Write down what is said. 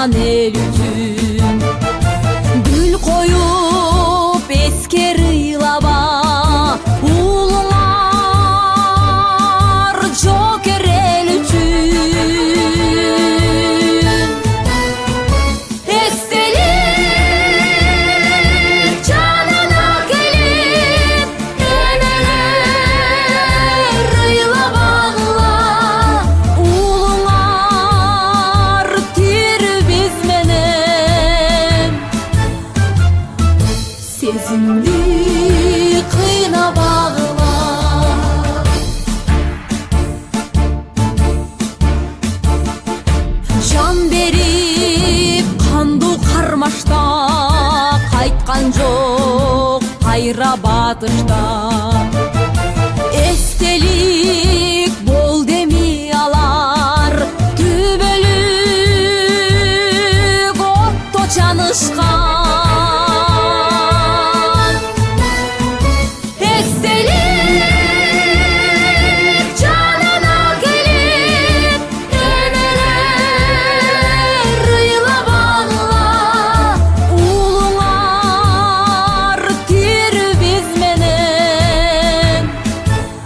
туған ел үшін гүл қойып ескерилаба улуңар жокер ел үшін эстелик жанына келип энелер ыйлабагыла улуңар тирбиз менен сезимди кыйнабагыла жан берип кандуу кармашта кайткан жок кайра батышта